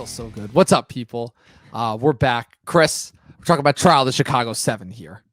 feels so good. What's up, people? We're back. Chris, we're talking about Trial of the Chicago 7 here.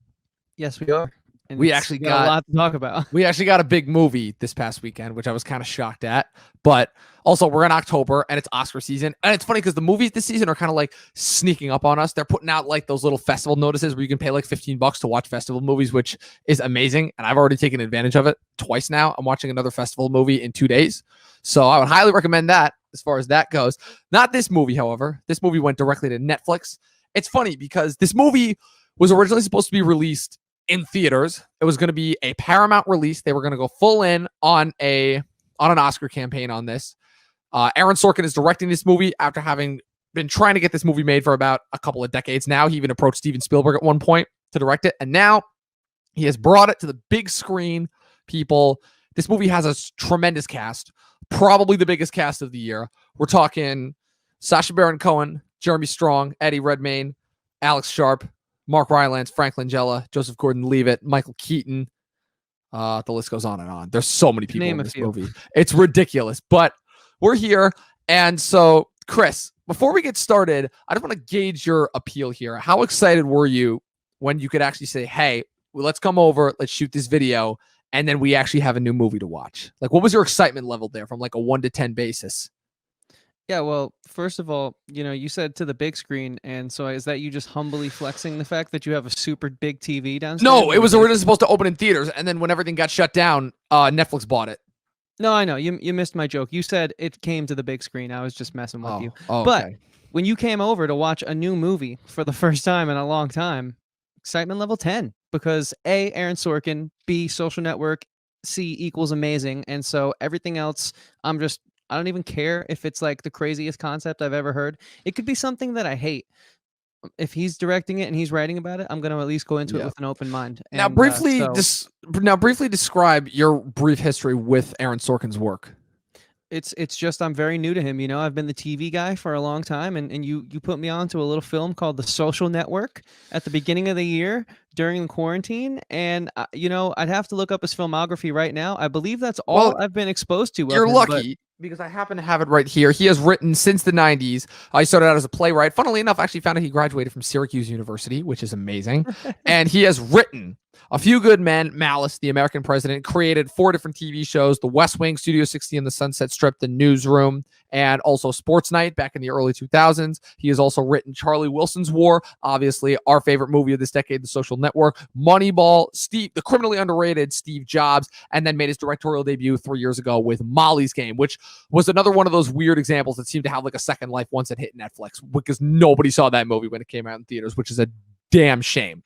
Yes, we are. And We actually got a lot to talk about. We actually got a big movie this past weekend, which I was kind of shocked at. But also, we're in October and it's Oscar season. And it's funny because the movies this season are kind of like sneaking up on us. They're putting out like those little festival notices where you can pay like $15 to watch festival movies, which is amazing. And I've already taken advantage of it twice now. I'm watching another festival movie in 2 days. So I would highly recommend that as far as that goes. Not this movie, however. This movie went directly to Netflix. It's funny because this movie was originally supposed to be released in theaters. It was going to be a Paramount release. They were going to go full in on an Oscar campaign on this. Aaron Sorkin is directing this movie after having been trying to get this movie made for about a couple of decades now. He even approached Steven Spielberg at one point to direct it. And now he has brought it to the big screen, people. This movie has a tremendous cast, probably the biggest cast of the year. We're talking Sacha Baron Cohen, Jeremy Strong, Eddie Redmayne, Alex Sharp, Mark Rylance, Frank Langella, Joseph Gordon-Levitt, Michael Keaton. The list goes on and on. There's so many people in this movie. It's ridiculous, but we're here. And so, Chris, before we get started, I just want to gauge your appeal here. How excited were you when you could actually say, hey, well, let's come over, let's shoot this video, and then we actually have a new movie to watch? Like, what was your excitement level there from like a 1 to 10 basis? Yeah, well, first of all, you said to the big screen, and so is that you just humbly flexing the fact that you have a super big TV downstairs? No, it was originally supposed to open in theaters, and then when everything got shut down, Netflix bought it. No, I know. You missed my joke. You said it came to the big screen. I was just messing with you. Oh, but okay. when you came over to watch a new movie for the first time in a long time, excitement level 10. Because A, Aaron Sorkin, B, Social Network, C equals amazing. And so everything else, I don't even care if it's like the craziest concept I've ever heard. It could be something that I hate. If he's directing it and he's writing about it, I'm going to at least go into it with an open mind. Now, briefly describe your brief history with Aaron Sorkin's work. It's just I'm very new to him. I've been the TV guy for a long time, and you put me on to a little film called The Social Network at the beginning of the year during quarantine, and I'd have to look up his filmography right now. I believe that's all I've been exposed to. You're lucky. Because I happen to have it right here. He has written since the 90s. He started out as a playwright. Funnily enough, I actually found out he graduated from Syracuse University, which is amazing. And he has written A Few Good Men, Malice, The American President, created 4 different TV shows, The West Wing, Studio 60 and The Sunset Strip, The Newsroom, and also Sports Night back in the early 2000s. He has also written Charlie Wilson's War, obviously our favorite movie of this decade, The Social Network, Moneyball, the criminally underrated Steve Jobs, and then made his directorial debut 3 years ago with Molly's Game, which was another one of those weird examples that seemed to have like a second life once it hit Netflix, because nobody saw that movie when it came out in theaters, which is a damn shame.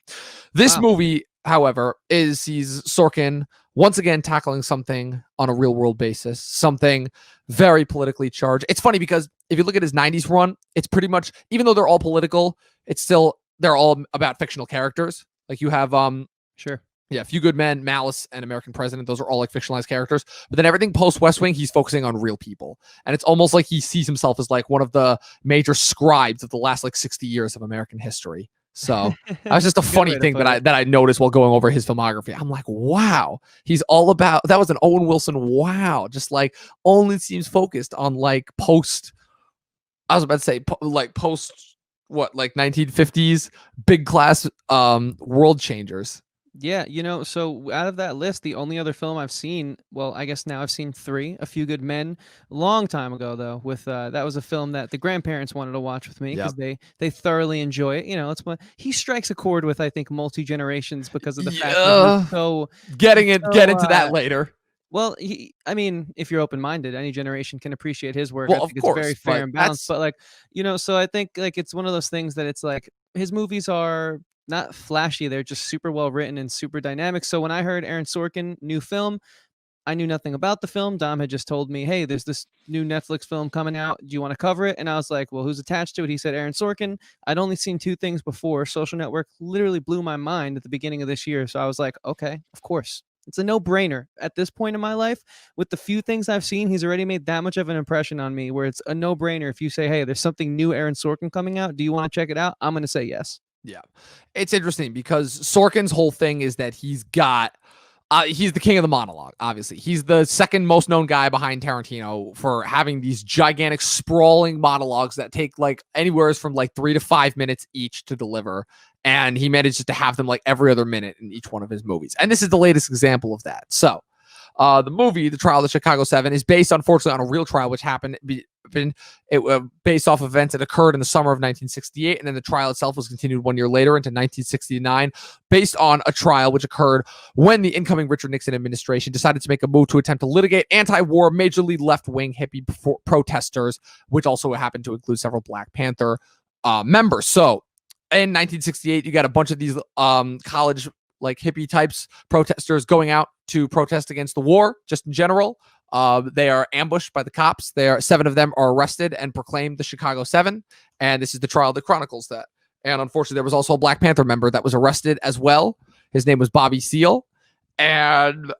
This movie, however, sees Sorkin once again tackling something on a real world basis, something very politically charged. It's funny because if you look at his 90s run, it's pretty much, even though they're all political, they're all about fictional characters. Like you have, sure. Yeah, A Few Good Men, Malice, and American President. Those are all like fictionalized characters. But then everything post West Wing, he's focusing on real people. And it's almost like he sees himself as like one of the major scribes of the last like 60 years of American history. So that was just a funny thing that I noticed while going over his filmography. I'm like, wow, he's all about, that was an Owen Wilson. Wow. Just like only seems focused on like post 1950s big class world changers. Yeah, so out of that list, the only other film I've seen, well, I guess now I've seen 3, A Few Good Men, long time ago though. With that was a film that the grandparents wanted to watch with me because they thoroughly enjoy it. It's what he strikes a chord with, I think, multi generations because of the fact that he's so get into that later. Well, if you're open-minded, any generation can appreciate his work. Well, I think it's very fair and balanced. But so I think like it's one of those things that it's like his movies are not flashy, they're just super well written and super dynamic. So when I heard Aaron Sorkin new film, I knew nothing about the film. Dom had just told me, hey, there's this new Netflix film coming out, do you want to cover it? And I was like, well, who's attached to it? He said Aaron Sorkin. I'd only seen 2 things before. Social Network literally blew my mind at the beginning of this year, so I was like, okay, of course, it's a no-brainer at this point in my life. With the few things I've seen, he's already made that much of an impression on me where it's a no-brainer. If you say, hey, there's something new Aaron Sorkin coming out, do you want to check it out? I'm going to say yes. Yeah. It's interesting because Sorkin's whole thing is that he's got He's the king of the monologue, obviously. He's the second most known guy behind Tarantino for having these gigantic, sprawling monologues that take like anywhere from like 3 to 5 minutes each to deliver. And he manages to have them like every other minute in each one of his movies. And this is the latest example of that. So the movie, The Trial of the Chicago 7, is based, unfortunately, on a real trial, which happened based off events that occurred in the summer of 1968, and then the trial itself was continued 1 year later into 1969, based on a trial which occurred when the incoming Richard Nixon administration decided to make a move to attempt to litigate anti-war, majorly left-wing hippie protesters, which also happened to include several Black Panther members. So in 1968, you got a bunch of these college like hippie types protesters going out to protest against the war, just in general. They are ambushed by the cops. 7 of them are arrested and proclaimed the Chicago 7. And this is the trial that chronicles that. And unfortunately, there was also a Black Panther member that was arrested as well. His name was Bobby Seale. And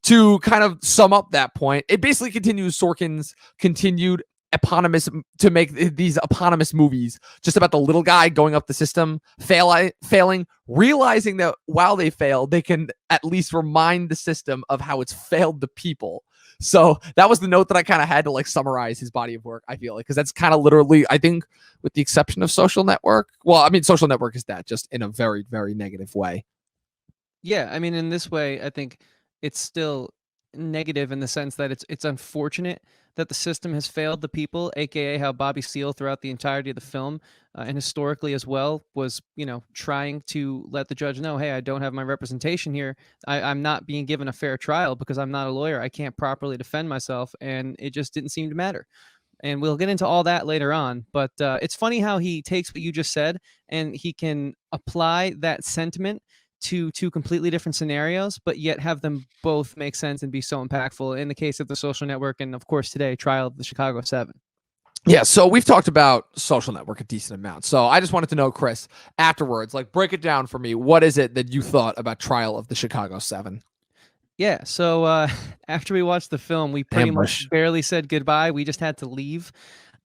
to kind of sum up that point, it basically continues Sorkin's continued eponymous to make these eponymous movies just about the little guy going up the system, failing, realizing that while they fail, they can at least remind the system of how it's failed the people. So that was the note that I kind of had to like summarize his body of work, I feel like, because that's kind of literally, I think, with the exception of Social Network. Well, I mean, Social Network is that just in a very, very negative way. Yeah, I mean, in this way, I think it's still negative in the sense that it's unfortunate that the system has failed the people, aka how Bobby Seale throughout the entirety of the film and historically as well was, trying to let the judge know, hey, I don't have my representation here. I'm not being given a fair trial because I'm not a lawyer. I can't properly defend myself, and it just didn't seem to matter. And we'll get into all that later on, but it's funny how he takes what you just said and he can apply that sentiment to two completely different scenarios, but yet have them both make sense and be so impactful in the case of the Social Network and, of course, today, Trial of the Chicago 7. Yeah, so we've talked about Social Network a decent amount. So I just wanted to know, Chris, afterwards, like break it down for me. What is it that you thought about Trial of the Chicago 7? Yeah, so after we watched the film, we pretty much barely said goodbye. We just had to leave,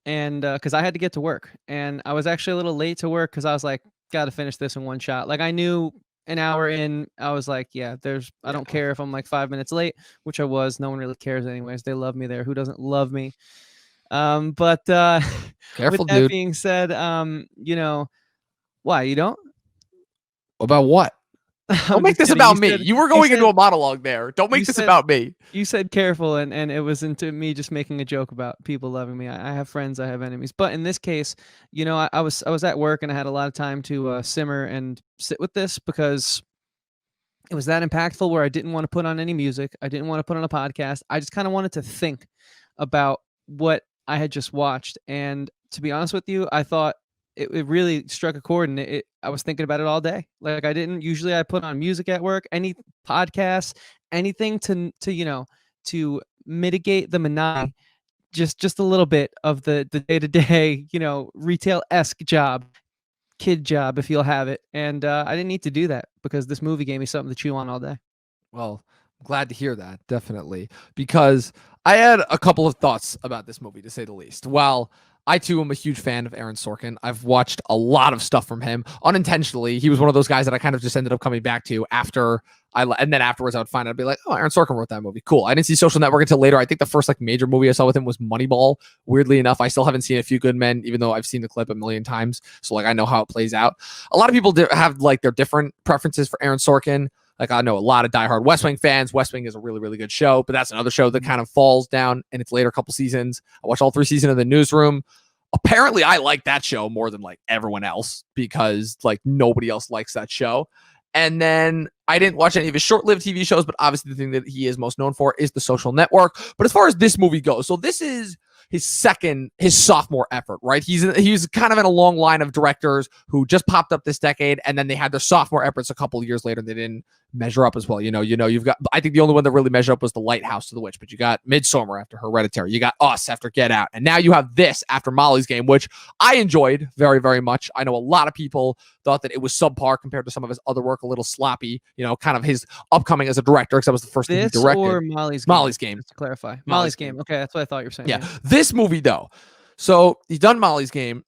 and because I had to get to work. And I was actually a little late to work because I was like, got to finish this in one shot. Like I knew an hour in, I was like, yeah, I don't care if I'm like 5 minutes late, which I was. No one really cares anyways. They love me there. Who doesn't love me? But Careful, with that dude. being said, why you don't? About what? Don't make this about me. You were going into a monologue there. Don't make this about me. You said careful, and it was into me just making a joke about people loving me. I have friends, I have enemies. But in this case, I was at work and I had a lot of time to simmer and sit with this because it was that impactful where I didn't want to put on any music. I didn't want to put on a podcast. I just kind of wanted to think about what I had just watched. And to be honest with you, I thought it really struck a chord, and I was thinking about it all day. Like I put on music at work, any podcasts, anything to mitigate the monotony, just a little bit of the day-to-day, retail-esque kid job, if you'll have it. And I didn't need to do that because this movie gave me something to chew on all day. Well, I'm glad to hear that, definitely, because I had a couple of thoughts about this movie, to say the least. While I, too, am a huge fan of Aaron Sorkin. I've watched a lot of stuff from him unintentionally. He was one of those guys that I kind of just ended up coming back to and then afterwards I would find out, I'd be like, oh, Aaron Sorkin wrote that movie. Cool. I didn't see Social Network until later. I think the first major movie I saw with him was Moneyball. Weirdly enough, I still haven't seen A Few Good Men, even though I've seen the clip a million times. So I know how it plays out. A lot of people have their different preferences for Aaron Sorkin. I know a lot of diehard West Wing fans. West Wing is a really, really good show, but that's another show that kind of falls down in its later couple seasons. I watched all 3 seasons of The Newsroom. Apparently, I like that show more than everyone else because nobody else likes that show. And then I didn't watch any of his short-lived TV shows, but obviously the thing that he is most known for is The Social Network. But as far as this movie goes, so this is his sophomore effort, right? He's kind of in a long line of directors who just popped up this decade, and then they had their sophomore efforts a couple of years later. They didn't measure up as well. You've got, I think the only one that really measured up was The Lighthouse to the Witch, but you got Midsommar after Hereditary. You got Us after Get Out. And now you have this after Molly's Game, which I enjoyed very, very much. I know a lot of people thought that it was subpar compared to some of his other work, a little sloppy, kind of his upcoming as a director, because that was the first thing he directed. Or Molly's Game. Just to clarify. Molly's Game. Okay, that's what I thought you were saying. Yeah. This movie, though. So he's done Molly's Game.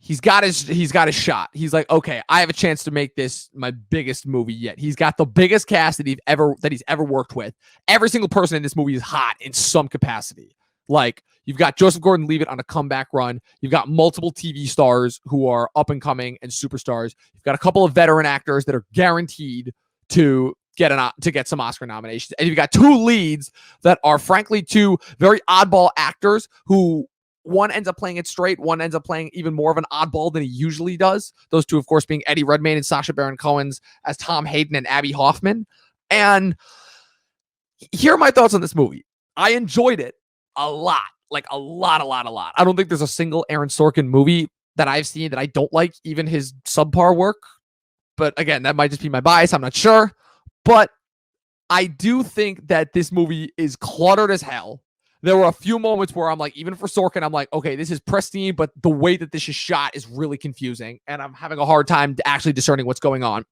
he's got his shot. He's like, okay, I have a chance to make this my biggest movie yet. He's got the biggest cast that he's ever worked with. Every single person in this movie is hot in some capacity. Like, you've got Joseph Gordon-Levitt on a comeback run. You've got multiple TV stars who are up and coming and superstars. You've got a couple of veteran actors that are guaranteed to get some Oscar nominations. And you've got two leads that are frankly two very oddball actors who one ends up playing it straight. One ends up playing even more of an oddball than he usually does. Those two, of course, being Eddie Redmayne and Sacha Baron Cohen as Tom Hayden and Abbie Hoffman. And here are my thoughts on this movie. I enjoyed it a lot. Like a lot. I don't think there's a single Aaron Sorkin movie that I've seen that I don't like, even his subpar work. But again, that might just be my bias. I'm not sure. But I do think that this movie is cluttered as hell. There were a few moments where I'm like, even for Sorkin, I'm like, okay, this is pristine, but the way that this is shot is really confusing. And I'm having a hard time actually discerning what's going on.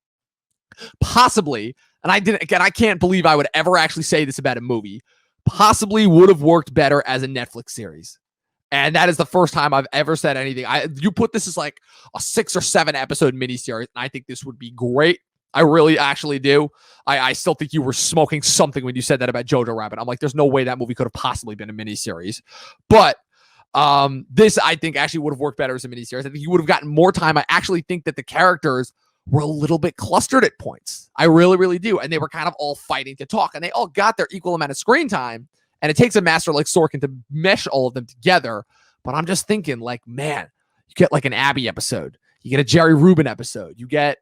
Possibly, and I can't believe I would ever actually say this about a movie, possibly would have worked better as a Netflix series. And that is the first time I've ever said anything. You put this as like a 6 or 7 episode miniseries, and I think this would be great. I really actually do. I still think you were smoking something when you said that about Jojo Rabbit. I'm like, there's no way that movie could have possibly been a miniseries. But this, I think, actually would have worked better as a miniseries. I think you would have gotten more time. I actually think that the characters were a little bit clustered at points. I really, really do. And they were kind of all fighting to talk. And they all got their equal amount of screen time. And it takes a master like Sorkin to mesh all of them together. But I'm just thinking, like, man, you get like an Abbie episode. You get a Jerry Rubin episode. You get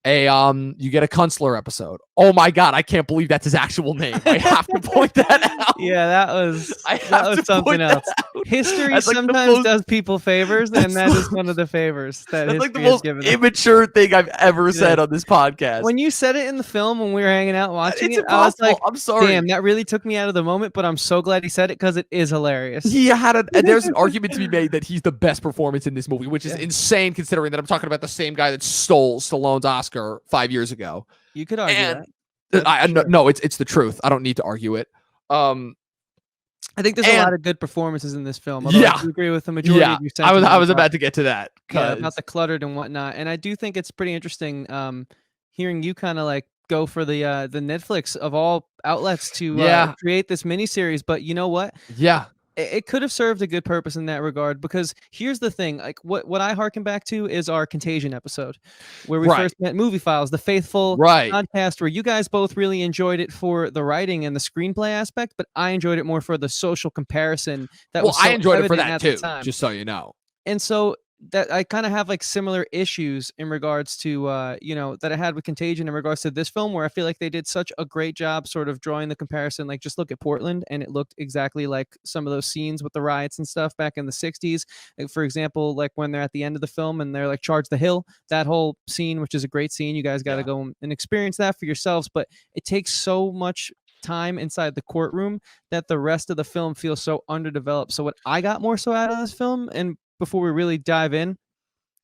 a Kunstler episode. Oh my God, I can't believe that's his actual name. I have to point that out. Yeah, that was something else. History sometimes does people favors, and that is one of the favors that that's like the most immature thing I've ever said on this podcast. When you said it in the film when we were hanging out watching it, I was like, I'm sorry. Damn, that really took me out of the moment, but I'm so glad he said it because it is hilarious. There's an argument to be made that he's the best performance in this movie, which is insane considering that I'm talking about the same guy that stole Stallone's Oscar 5 years ago. You could argue that. No, it's the truth. I don't need to argue it. I think there's a lot of good performances in this film. I do agree with the majority of your sentiments. I was about to get to that. About the cluttered and whatnot. And I do think it's pretty interesting hearing you kind of like go for the Netflix of all outlets to create this miniseries. But you know what? Yeah. It could have served a good purpose in that regard, because here's the thing, like what I harken back to is our Contagion episode where we first met Movie Files, the faithful podcast where you guys both really enjoyed it for the writing and the screenplay aspect, but I enjoyed it more for the social comparison. I enjoyed it for that too, just so you know. And so that I kind of have like similar issues in regards to, that I had with Contagion in regards to this film, where I feel like they did such a great job sort of drawing the comparison. Like, just look at Portland, and it looked exactly like some of those scenes with the riots and stuff back in the 60s. Like, for example, like when they're at the end of the film and they're like, charge the hill, that whole scene, which is a great scene. You guys got to go and experience that for yourselves. But it takes so much time inside the courtroom that the rest of the film feels so underdeveloped. So what I got more so out of this film, and before we really dive in,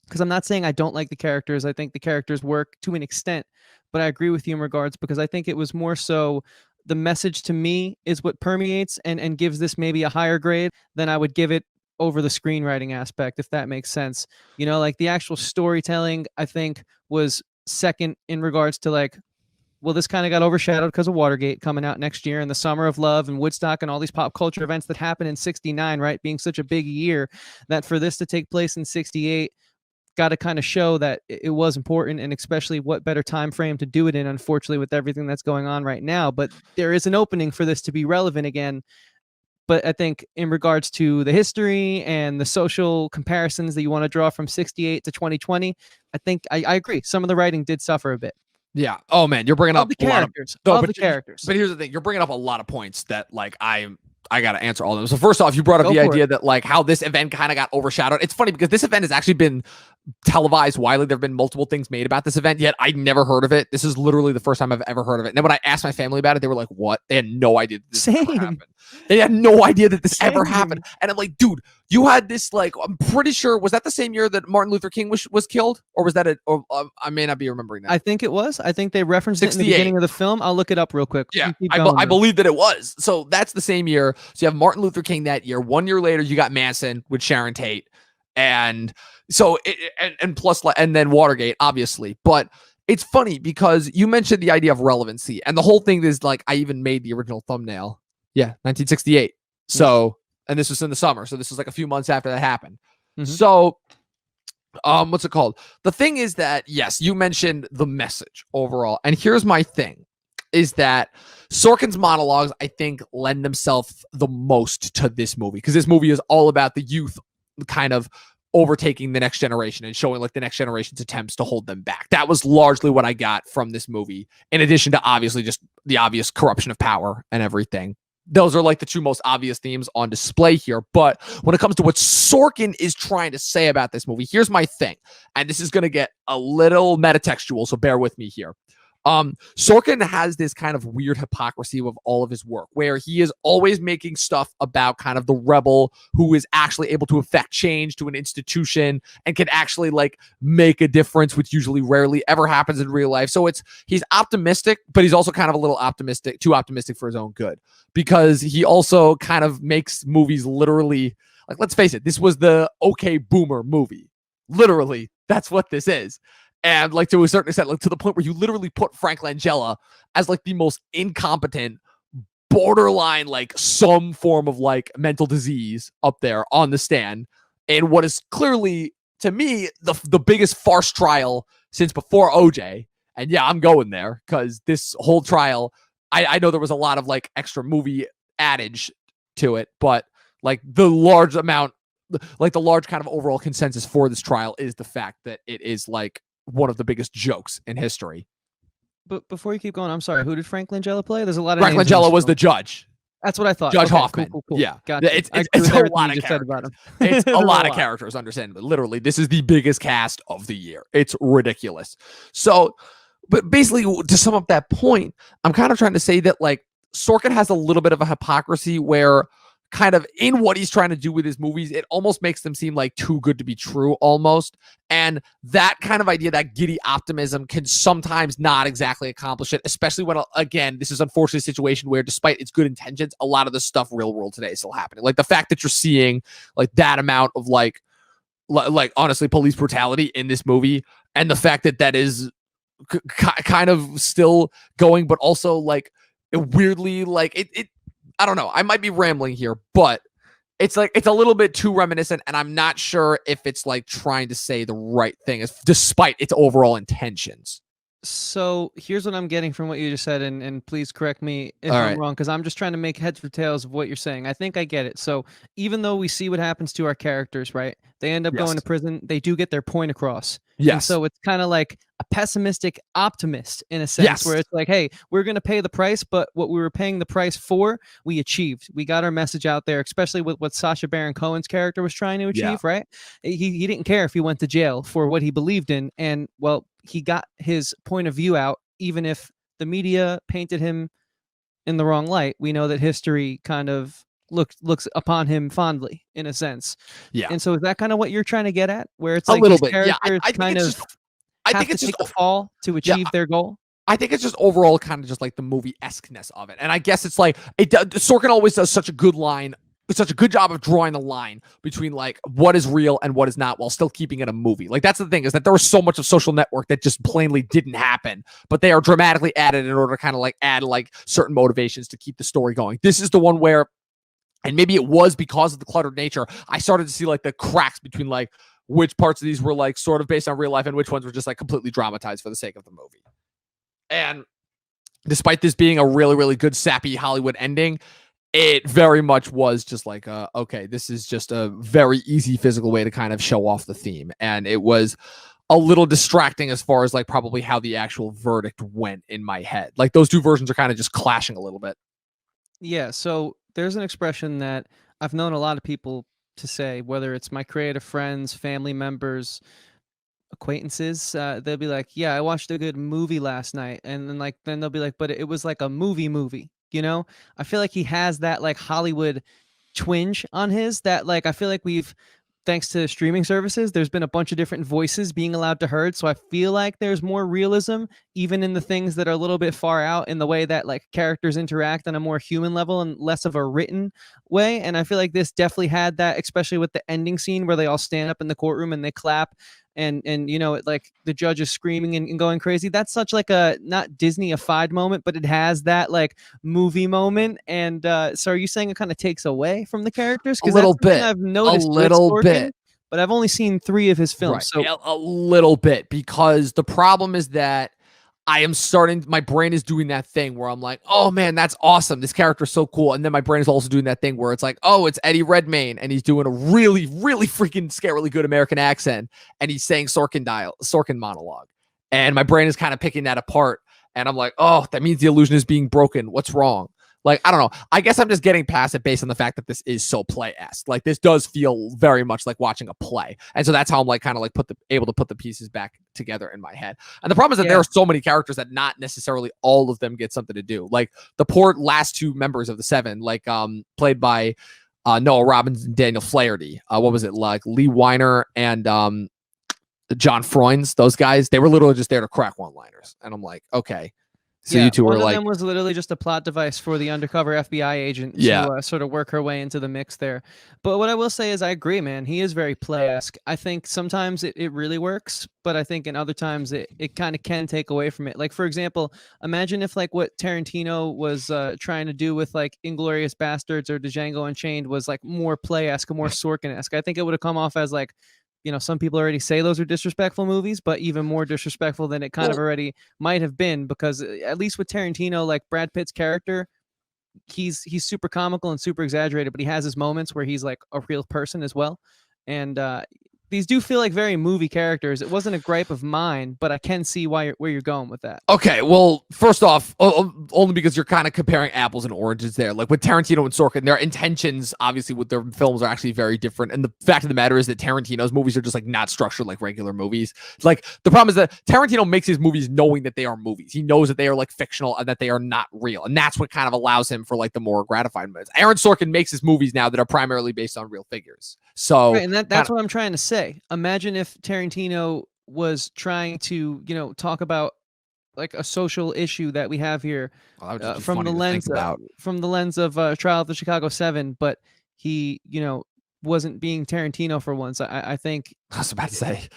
because I'm not saying I don't like the characters. I think the characters work to an extent, but I agree with you in regards, because I think it was more so the message to me is what permeates and gives this maybe a higher grade than I would give it over the screenwriting aspect, if that makes sense. You know, like the actual storytelling, I think, was second in regards to like, well, this kind of got overshadowed because of Watergate coming out next year, and the Summer of Love and Woodstock and all these pop culture events that happened in 69, right? Being such a big year, that for this to take place in 68, got to kind of show that it was important, and especially what better time frame to do it in, unfortunately, with everything that's going on right now. But there is an opening for this to be relevant again. But I think in regards to the history and the social comparisons that you want to draw from 68 to 2020, I think I agree. Some of the writing did suffer a bit. Yeah. Oh man, you're bringing up the characters. The characters. But here's the thing: you're bringing up a lot of points that like I got to answer all of them. So first off, you brought up the idea that like how this event kind of got overshadowed. It's funny because this event has actually been televised widely. There have been multiple things made about this event, yet I'd never heard of it. This is literally the first time I've ever heard of it. And then when I asked my family about it, they were like, what? They had no idea that this ever happened. They had no idea that this ever happened. And I'm like, dude, you had this, like, I'm pretty sure, was that the same year that Martin Luther King was killed? Or was that I may not be remembering that. I think it was. I think they referenced it in the beginning of the film. I'll look it up real quick. Yeah, I believe that it was. So that's the same year. So you have Martin Luther King that year. 1 year later, you got Manson with Sharon Tate. And so, and plus, and then Watergate, obviously. But it's funny because you mentioned the idea of relevancy, and the whole thing is like, I even made the original thumbnail. Yeah, 1968. So, and this was in the summer. So this was like a few months after that happened. So, what's it called? The thing is that, yes, you mentioned the message overall. And here's my thing is that Sorkin's monologues, I think, lend themselves the most to this movie, because this movie is all about the youth kind of overtaking the next generation and showing like the next generation's attempts to hold them back. That was largely what I got from this movie, in addition to obviously just the obvious corruption of power and everything. Those are like the two most obvious themes on display here. But when it comes to what Sorkin is trying to say about this movie, here's my thing. And this is going to get a little metatextual, so bear with me here. Sorkin has this kind of weird hypocrisy of all of his work, where he is always making stuff about kind of the rebel who is actually able to affect change to an institution and can actually like make a difference, which usually rarely ever happens in real life. So he's optimistic, but he's also kind of a little optimistic, too optimistic for his own good, because he also kind of makes movies literally like, let's face it, this was the okay boomer movie. Literally, that's what this is. And like to a certain extent, like to the point where you literally put Frank Langella as like the most incompetent, borderline, like some form of like mental disease up there on the stand. And what is clearly, to me, the biggest farce trial since before OJ. And yeah, I'm going there because this whole trial, I know there was a lot of like extra movie adage to it, but like the large amount, like the large kind of overall consensus for this trial is the fact that it is like one of the biggest jokes in history. But before you keep going, I'm sorry, who did Frank Langella play? There's a lot of Frank Langella was the judge. That's what I thought. Judge Hoffman. Cool. Yeah. Gotcha. It's a lot of characters. About him. It's a lot of characters, understandably. Literally, this is the biggest cast of the year. It's ridiculous. So, but basically, to sum up that point, I'm kind of trying to say that like Sorkin has a little bit of a hypocrisy where kind of in what he's trying to do with his movies, it almost makes them seem like too good to be true almost. And that kind of idea, that giddy optimism, can sometimes not exactly accomplish it, especially when, again, this is unfortunately a situation where despite its good intentions, a lot of the stuff real world today is still happening. Like the fact that you're seeing like that amount of like honestly police brutality in this movie, and the fact that that is kind of still going, but also like weirdly like it I don't know. I might be rambling here, but it's like it's a little bit too reminiscent, and I'm not sure if it's like trying to say the right thing, despite its overall intentions. So here's what I'm getting from what you just said, and please correct me if I'm wrong, because I'm just trying to make heads or tails of what you're saying. I think I get it. So even though we see what happens to our characters, right? They end up going to prison. They do get their point across. Yes. And so it's kind of like a pessimistic optimist in a sense, where it's like, hey, we're going to pay the price, but what we were paying the price for, we achieved. We got our message out there, especially with what Sacha Baron Cohen's character was trying to achieve, right? He didn't care if he went to jail for what he believed in. And well, he got his point of view out, even if the media painted him in the wrong light. We know that history kind of looks upon him fondly, in a sense. Yeah. And so is that kind of what you're trying to get at, where it's like a little bit? Yeah, I think it's just a fall to achieve their goal. I think it's just overall kind of just like the movie-esque-ness of it. And I guess it's like Sorkin always does such a good line. It's such a good job of drawing the line between like what is real and what is not, while still keeping it a movie. Like that's the thing, is that there was so much of Social Network that just plainly didn't happen, but they are dramatically added in order to kind of like add like certain motivations to keep the story going. This is the one where, and maybe it was because of the cluttered nature, I started to see like the cracks between like which parts of these were like sort of based on real life and which ones were just like completely dramatized for the sake of the movie. And despite this being a really, really good sappy Hollywood ending, it very much was just like, okay, this is just a very easy physical way to kind of show off the theme. And it was a little distracting as far as like probably how the actual verdict went in my head. Like those two versions are kind of just clashing a little bit. Yeah. So there's an expression that I've known a lot of people to say, whether it's my creative friends, family members, acquaintances, they'll be like, yeah, I watched a good movie last night. And then they'll be like, but it was like a movie. You know, I feel like he has that like Hollywood twinge on his, that like I feel like we've thanks to streaming services, there's been a bunch of different voices being allowed to heard. So I feel like there's more realism, even in the things that are a little bit far out in the way that like characters interact on a more human level and less of a written way. And I feel like this definitely had that, especially with the ending scene where they all stand up in the courtroom and they clap. And you know, it, like the judge is screaming and going crazy. That's such like a not Disney-ified moment, but it has that like movie moment. And so are you saying it kind of takes away from the characters? A little bit. I've noticed a little Sorkin, bit. but I've only seen 3 of his films. Right. So A little bit, because the problem is that my brain is doing that thing where I'm like, oh man, that's awesome. This character is so cool. And then my brain is also doing that thing where it's like, oh, it's Eddie Redmayne and he's doing a really, really freaking scarily good American accent. And he's saying Sorkin monologue. And my brain is kind of picking that apart. And I'm like, oh, that means the illusion is being broken. What's wrong? Like, I don't know. I guess I'm just getting past it based on the fact that this is so play-esque. Like, this does feel very much like watching a play. And so that's how I'm like kind of like able to put the pieces back together in my head. And the problem is that there are so many characters that not necessarily all of them get something to do. Like the poor last 2 members of the 7, like played by Noah Robbins and Daniel Flaherty. What was it? Like Lee Weiner and John Froines, those guys, they were literally just there to crack one-liners. And I'm like, okay. So you two were like, one of them was literally just a plot device for the undercover FBI agent to sort of work her way into the mix there. But what I will say is I agree, man. He is very play-esque. I think sometimes it really works, but I think in other times it kind of can take away from it. Like, for example, imagine if like what Tarantino was trying to do with like Inglourious Bastards or Django Unchained was like more play-esque, more Sorkin-esque. I think it would have come off as like, you know, some people already say those are disrespectful movies, but even more disrespectful than it kind of already might have been, because at least with Tarantino, like Brad Pitt's character, he's super comical and super exaggerated, but he has his moments where he's like a real person as well. And these do feel like very movie characters. It wasn't a gripe of mine, but I can see where you're going with that. Okay, well, first off, only because you're kind of comparing apples and oranges there. Like with Tarantino and Sorkin, their intentions, obviously, with their films are actually very different. And the fact of the matter is that Tarantino's movies are just like not structured like regular movies. Like the problem is that Tarantino makes his movies knowing that they are movies. He knows that they are like fictional and that they are not real. And that's what kind of allows him for like the more gratified moments. Aaron Sorkin makes his movies now that are primarily based on real figures. So, right, and that's what I'm trying to say. Imagine if Tarantino was trying to, you know, talk about like a social issue that we have here from the lens of Trial of the Chicago 7, but he, you know, wasn't being Tarantino for once. I think I was about to say,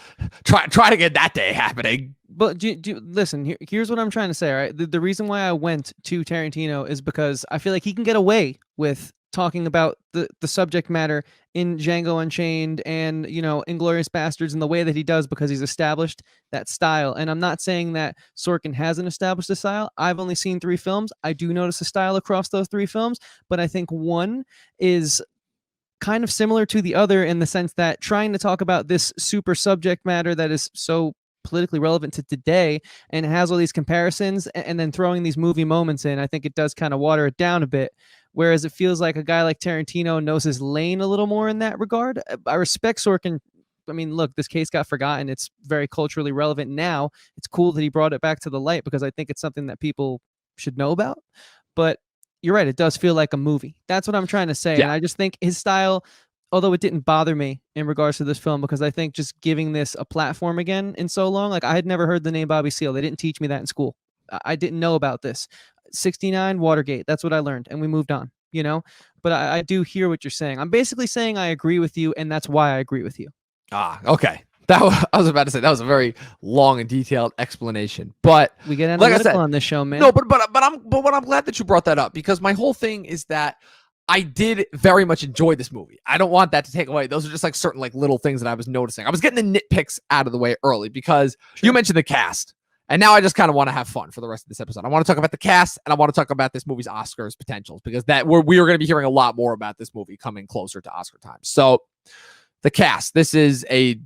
try to get that day happening. But listen, here's what I'm trying to say. All right, the reason why I went to Tarantino is because I feel like he can get away with talking about the subject matter in Django Unchained and, you know, Inglourious Bastards in the way that he does, because he's established that style. And I'm not saying that Sorkin hasn't established a style. I've only seen 3 films. I do notice a style across those 3 films, but I think one is kind of similar to the other in the sense that trying to talk about this super subject matter that is so politically relevant to today and has all these comparisons and then throwing these movie moments in, I think it does kind of water it down a bit. Whereas it feels like a guy like Tarantino knows his lane a little more in that regard. I respect Sorkin. I mean, look, this case got forgotten. It's very culturally relevant now. It's cool that he brought it back to the light because I think it's something that people should know about. But you're right. It does feel like a movie. That's what I'm trying to say. Yeah. And I just think his style, although it didn't bother me in regards to this film, because I think just giving this a platform again in so long, like I had never heard the name Bobby Seale. They didn't teach me that in school. I didn't know about this. 69 Watergate. That's what I learned. And we moved on, you know, but I do hear what you're saying. I'm basically saying I agree with you. And that's why I agree with you. Okay. I was about to say that was a very long and detailed explanation, but we get analytical on this show, man. No, but I'm glad that you brought that up, because my whole thing is that I did very much enjoy this movie. I don't want that to take away. Those are just like certain like little things that I was noticing. I was getting the nitpicks out of the way early because you mentioned the cast. And now I just kind of want to have fun for the rest of this episode. I want to talk about the cast and I want to talk about this movie's Oscars potentials, because we are going to be hearing a lot more about this movie coming closer to Oscar time. So the cast, this is a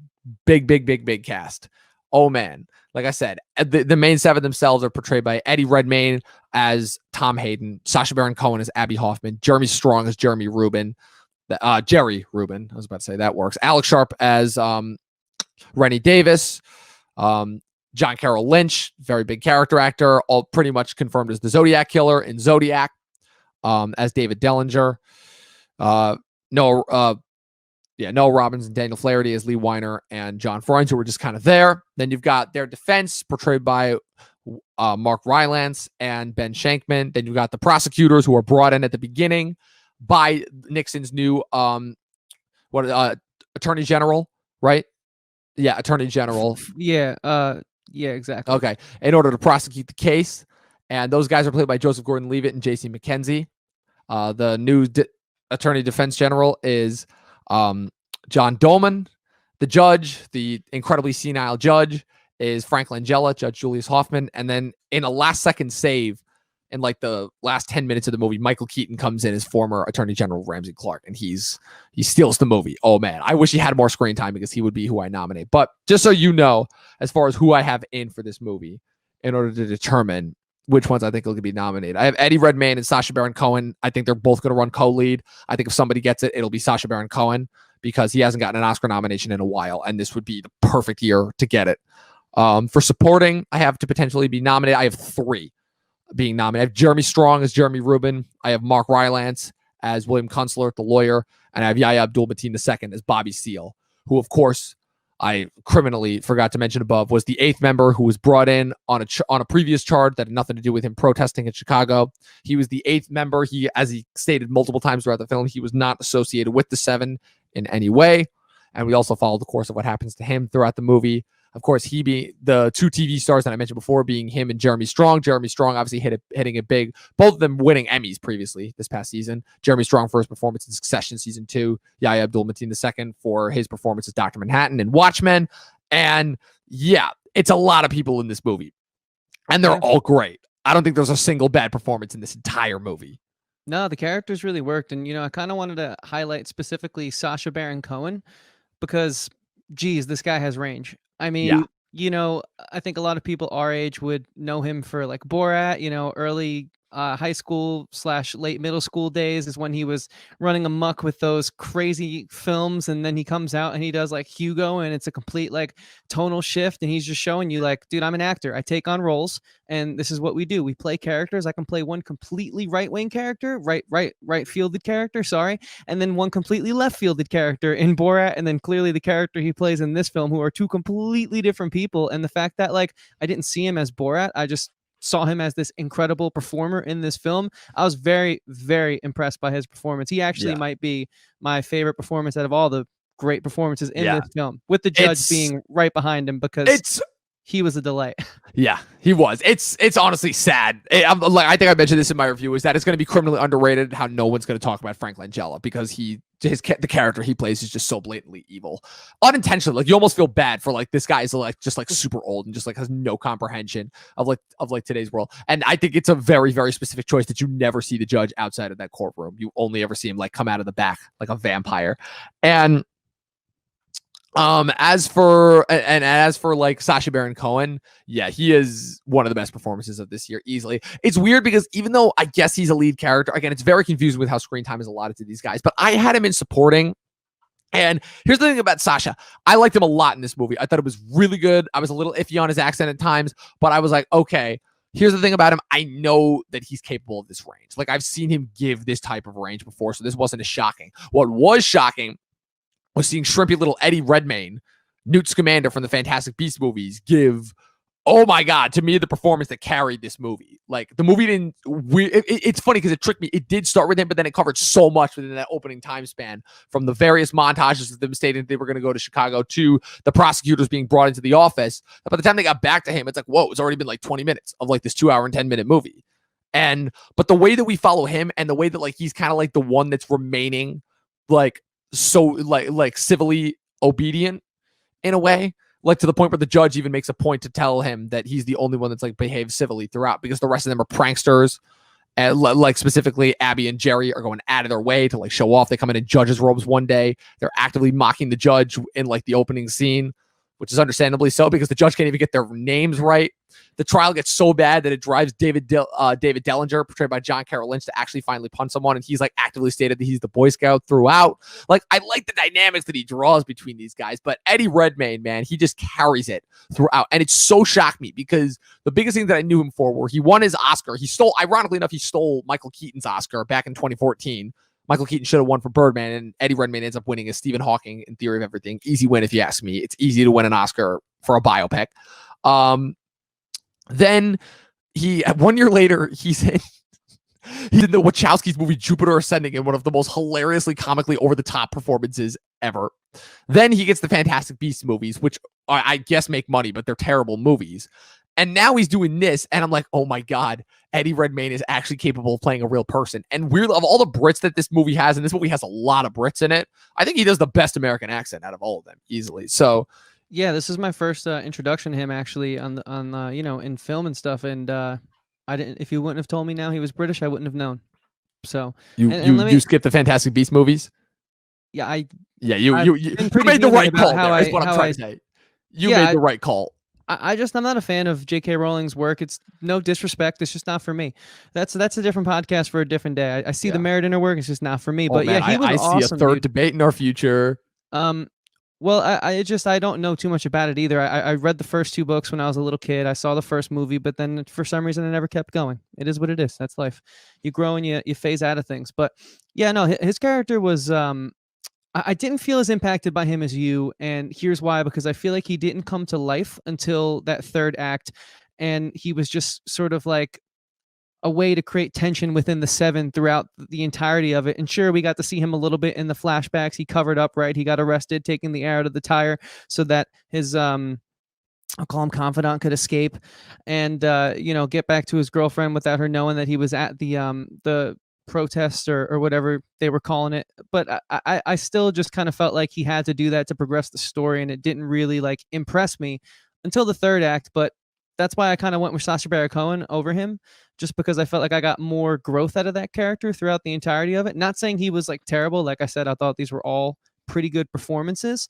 big cast. Oh man. Like I said, the main 7 themselves are portrayed by Eddie Redmayne as Tom Hayden, Sacha Baron Cohen as Abbie Hoffman, Jeremy Strong as Jerry Rubin. I was about to say that works. Alex Sharp as Renny Davis, John Carroll Lynch, very big character actor, all pretty much confirmed as the Zodiac Killer in Zodiac, as David Dellinger. Noah Robbins and Daniel Flaherty as Lee Weiner and John Froines, who were just kind of there. Then you've got their defense portrayed by Mark Rylance and Ben Shankman. Then you've got the prosecutors who are brought in at the beginning by Nixon's new Attorney General, right? Yeah, Attorney General. Yeah, exactly. Okay, in order to prosecute the case. And those guys are played by Joseph Gordon-Levitt and J.C. McKenzie. The new Attorney Defense General is John Doman. The judge, the incredibly senile judge, is Frank Langella, Judge Julius Hoffman. And then in a last-second save, in like the last 10 minutes of the movie, Michael Keaton comes in as former Attorney General Ramsey Clark, and he steals the movie. Oh, man. I wish he had more screen time because he would be who I nominate. But just so you know, as far as who I have in for this movie, in order to determine which ones I think will be nominated, I have Eddie Redmayne and Sacha Baron Cohen. I think they're both going to run co-lead. I think if somebody gets it, it'll be Sacha Baron Cohen because he hasn't gotten an Oscar nomination in a while, and this would be the perfect year to get it. For supporting, I have to potentially be nominated. I have 3 being nominated. I have Jeremy Strong as Jeremy Rubin. I have Mark Rylance as William Kunstler, the lawyer. And I have Yahya Abdul-Mateen II as Bobby Seale, who, of course, I criminally forgot to mention above, was the 8th member who was brought in on a previous charge that had nothing to do with him protesting in Chicago. He was the 8th member. He, as he stated multiple times throughout the film, he was not associated with the 7 in any way. And we also followed the course of what happens to him throughout the movie. Of course, he being the 2 TV stars that I mentioned before, being him and Jeremy Strong. Jeremy Strong obviously hitting it big. Both of them winning Emmys previously this past season. Jeremy Strong for his performance in Succession Season 2. Yahya Abdul-Mateen II for his performance as Dr. Manhattan and Watchmen. And yeah, it's a lot of people in this movie. And they're all great. I don't think there's a single bad performance in this entire movie. No, the characters really worked. And, I kind of wanted to highlight specifically Sacha Baron Cohen because, geez, this guy has range. I mean, I think a lot of people our age would know him for like Borat, early high school / late middle school days is when he was running amok with those crazy films. And then he comes out and he does like Hugo, and it's a complete like tonal shift. And he's just showing you like, dude, I'm an actor. I take on roles, and this is what we do. We play characters. I can play one completely right-wing character, right fielded character, sorry. And then one completely left fielded character in Borat. And then clearly the character he plays in this film, who are 2 completely different people. And the fact that like, I didn't see him as Borat. I just saw him as this incredible performer in this film. I was very, very impressed by his performance. He actually might be my favorite performance out of all the great performances in this film, with the judge being right behind him because he was a delight. Yeah, he was. It's honestly sad. I think I mentioned this in my review, is that it's going to be criminally underrated how no one's going to talk about Frank Langella because the character he plays is just so blatantly evil, unintentionally. Like you almost feel bad for like this guy is like just like super old and just like has no comprehension of today's world. And I think it's a very, very specific choice that you never see the judge outside of that courtroom. You only ever see him like come out of the back like a vampire. And as for like Sacha Baron Cohen, yeah, he is one of the best performances of this year easily. It's weird because even though I guess he's a lead character, again, it's very confusing with how screen time is allotted to these guys, but I had him in supporting. And here's the thing about Sasha. I liked him a lot in this movie. I thought it was really good. I was a little iffy on his accent at times, but I was like, okay, here's the thing about him. I know that he's capable of this range. Like I've seen him give this type of range before, so this wasn't as shocking. What was shocking was seeing shrimpy little Eddie Redmayne, Newt Scamander from the Fantastic Beasts movies, give, oh my God, to me, the performance that carried this movie. Like the movie didn't, it's funny because it tricked me. It did start with him, but then it covered so much within that opening time span, from the various montages of them stating that they were going to go to Chicago to the prosecutors being brought into the office. By the time they got back to him, it's like, whoa, it's already been like 20 minutes of like this 2-hour and 10-minute movie. But the way that we follow him and the way that like he's kind of like the one that's remaining like so like civilly obedient in a way, like to the point where the judge even makes a point to tell him that he's the only one that's like behaved civilly throughout, because the rest of them are pranksters. And like specifically Abbie and Jerry are going out of their way to like show off. They come in judges' robes one day. They're actively mocking the judge in like the opening scene, which is understandably so because the judge can't even get their names right. The trial gets so bad that it drives David Dellinger, portrayed by John Carroll Lynch, to actually finally punch someone. And he's like actively stated that he's the Boy Scout throughout. Like, I like the dynamics that he draws between these guys, but Eddie Redmayne, man, he just carries it throughout. And it so shocked me because the biggest thing that I knew him for were he won his Oscar. Ironically enough, he stole Michael Keaton's Oscar back in 2014. Michael Keaton should have won for Birdman, and Eddie Redmayne ends up winning as Stephen Hawking in Theory of Everything. Easy win if you ask me. It's easy to win an Oscar for a biopic. Then 1 year later, he's in the Wachowski's movie Jupiter Ascending in one of the most hilariously comically over-the-top performances ever. Then he gets the Fantastic Beasts movies, which I guess make money, but they're terrible movies. And now he's doing this, and I'm like, oh my God, Eddie Redmayne is actually capable of playing a real person. And weirdly, of all the Brits that this movie has, and this movie has a lot of Brits in it, I think he does the best American accent out of all of them, easily. So yeah, this is my first introduction to him actually on in film and stuff. And I didn't. If you wouldn't have told me now he was British, I wouldn't have known. So you skip the Fantastic Beasts movies. Yeah, you made the right call. Is what I'm trying to say. You made the right call. I'm not a fan of J.K. Rowling's work. It's no disrespect. It's just not for me. That's a different podcast for a different day. I see the merit in her work. It's just not for me. But man, he was awesome. I see a third debate in our future. Well, I don't know too much about it either. I read the first 2 books when I was a little kid. I saw the first movie, but then for some reason I never kept going. It is what it is. That's life. You grow and you phase out of things. But yeah, no, his character was I didn't feel as impacted by him as you, and here's why. Because I feel like he didn't come to life until that 3rd act, and he was just sort of like a way to create tension within the 7 throughout the entirety of it. And sure, we got to see him a little bit in the flashbacks. He covered up, right? He got arrested, taking the air out of the tire so that his I'll call him confidant could escape and get back to his girlfriend without her knowing that he was at the protest or whatever they were calling it. But I still just kind of felt like he had to do that to progress the story, and it didn't really like impress me until the 3rd act. But that's why I kind of went with Sacha Baron Cohen over him, just because I felt like I got more growth out of that character throughout the entirety of it. Not saying he was like terrible. Like I said, I thought these were all pretty good performances,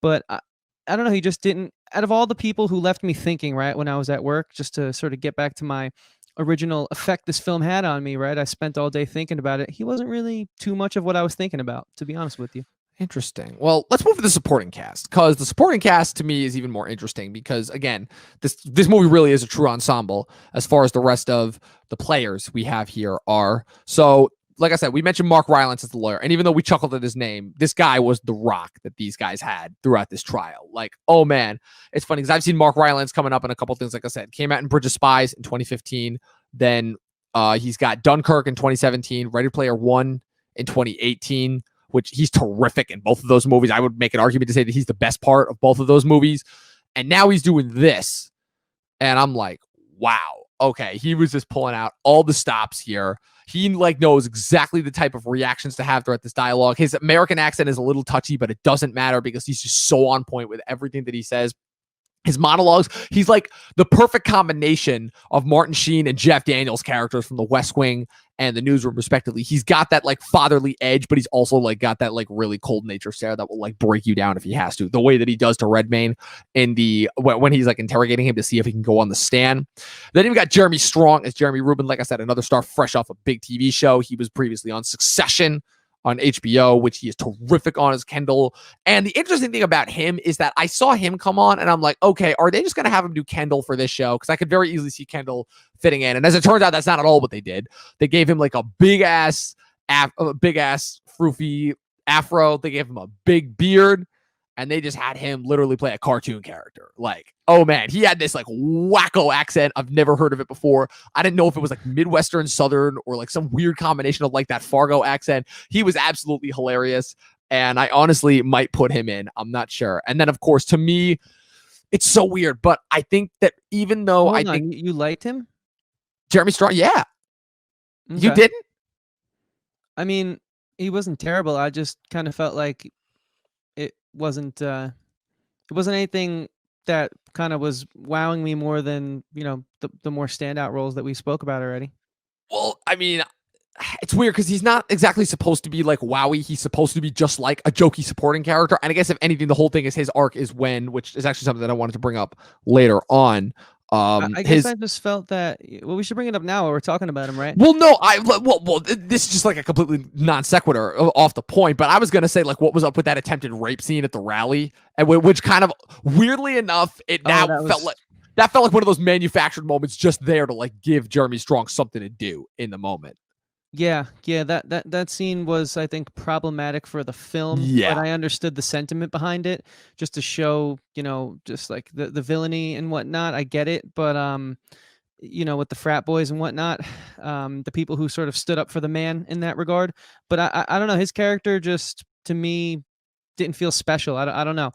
but I don't know. He just didn't, out of all the people who left me thinking, right, when I was at work, just to sort of get back to my original effect this film had on me, right? I spent all day thinking about it. He wasn't really too much of what I was thinking about, to be honest with you. Interesting. Well, let's move to the supporting cast, because the supporting cast to me is even more interesting because, again, this movie really is a true ensemble as far as the rest of the players we have here are. So, like I said, we mentioned Mark Rylance as the lawyer, and even though we chuckled at his name, this guy was the rock that these guys had throughout this trial. Like, oh man, it's funny because I've seen Mark Rylance coming up in a couple things. Like I said, came out in Bridge of Spies in 2015. Then he's got Dunkirk in 2017, Ready Player One in 2018. Which he's terrific in both of those movies. I would make an argument to say that he's the best part of both of those movies. And now he's doing this. And I'm like, wow, okay. He was just pulling out all the stops here. He like knows exactly the type of reactions to have throughout this dialogue. His American accent is a little touchy, but it doesn't matter because he's just so on point with everything that he says. His monologues, he's like the perfect combination of Martin Sheen and Jeff Daniels characters from The West Wing and The Newsroom, respectively. He's got that like fatherly edge, but he's also like got that like really cold nature stare that will like break you down if he has to. The way that he does to Redmayne in when he's like interrogating him to see if he can go on the stand. Then you've got Jeremy Strong as Jeremy Rubin. Like I said, another star fresh off a big TV show. He was previously on Succession on HBO, which he is terrific on as Kendall. And the interesting thing about him is that I saw him come on and I'm like, okay, are they just going to have him do Kendall for this show? Because I could very easily see Kendall fitting in. And as it turns out, that's not at all what they did. They gave him like a big ass froofy afro. They gave him a big beard. And they just had him literally play a cartoon character. Like, oh man, he had this like wacko accent. I've never heard of it before. I didn't know if it was like Midwestern, Southern, or like some weird combination of like that Fargo accent. He was absolutely hilarious. And I honestly might put him in. I'm not sure. And then, of course, to me, it's so weird. But I think that even though think you liked him, Jeremy Strong, yeah. Okay. You didn't? I mean, he wasn't terrible. I just kind of felt like it wasn't anything that kind of was wowing me more than, the more standout roles that we spoke about already. Well, I mean, it's weird because he's not exactly supposed to be like wowie. He's supposed to be just like a jokey supporting character. And I guess if anything, the whole thing is his arc is when, which is actually something that I wanted to bring up later on. I guess I just felt that, well, we should bring it up now while we're talking about him, right? Well, no, this is just like a completely non sequitur off the point, but I was going to say like what was up with that attempted rape scene at the rally, and which kind of weirdly enough, felt like one of those manufactured moments just there to like give Jeremy Strong something to do in the moment. Yeah, that scene was, I think, problematic for the film, but Yeah. I understood the sentiment behind it, just to show, just like the villainy and whatnot. I get it, but with the frat boys and whatnot, the people who sort of stood up for the man in that regard. But I don't know, his character just to me didn't feel special. I don't know,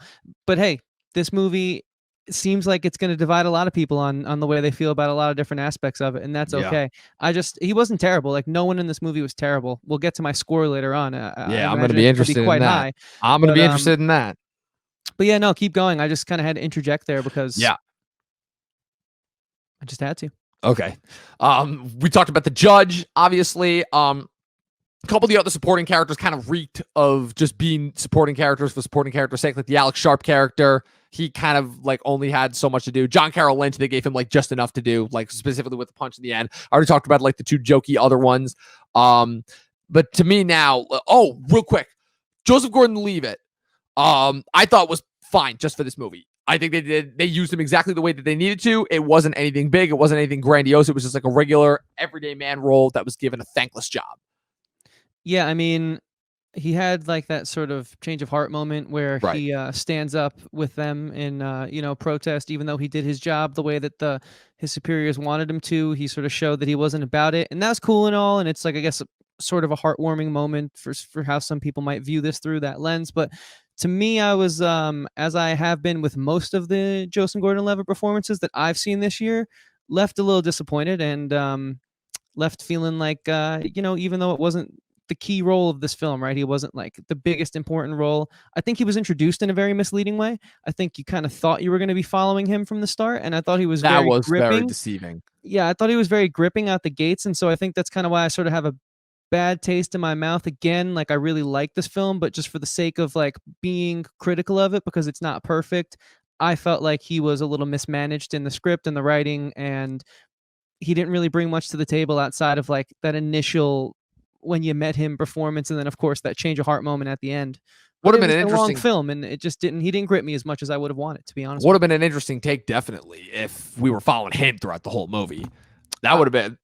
but hey, this movie seems like it's going to divide a lot of people on the way they feel about a lot of different aspects of it, and that's Yeah. okay. He wasn't terrible. Like, no one in this movie was terrible. We'll get to my score later on. I Yeah, I'm gonna imagine be it's going to be interested in quite that. high. I'm gonna But be interested in that. but yeah, no, keep going. I just kind of had to interject there because Yeah. I just had to. Okay. We talked about the judge, obviously. A couple of the other supporting characters kind of reeked of just being supporting characters for supporting character's sake. Like the Alex Sharp character, he kind of like only had so much to do. John Carroll Lynch, they gave him like just enough to do, like specifically with the punch in the end. I already talked about like the two jokey other ones. But to me now, real quick, Joseph Gordon-Levitt, I thought was fine just for this movie. I think they used him exactly the way that they needed to. It wasn't anything big. It wasn't anything grandiose. It was just like a regular everyday man role that was given a thankless job. Yeah, I mean, he had like that sort of change of heart moment where Right. he stands up with them in protest, even though he did his job the way that his superiors wanted him to. He sort of showed that he wasn't about it, and that's cool and all. And it's like, I guess, sort of a heartwarming moment for how some people might view this through that lens. But to me, I was as I have been with most of the Joseph Gordon-Levitt performances that I've seen this year, left a little disappointed and left feeling like even though it wasn't the key role of this film, right? He wasn't like the biggest important role. I think he was introduced in a very misleading way. I think you kind of thought you were going to be following him from the start, and I thought he was very gripping. Deceiving. Yeah, I thought he was very gripping out the gates, and so I think that's kind of why I sort of have a bad taste in my mouth again. Like, I really like this film, but just for the sake of like being critical of it because it's not perfect, I felt like he was a little mismanaged in the script and the writing, and he didn't really bring much to the table outside of like that initial when you met him performance, and then of course that change of heart moment at the end. Would have It been was an a long interesting film, and it just didn't. He didn't grip me as much as I would have wanted, to be honest. Would have been an interesting take, definitely, if we were following him throughout the whole movie. That would have been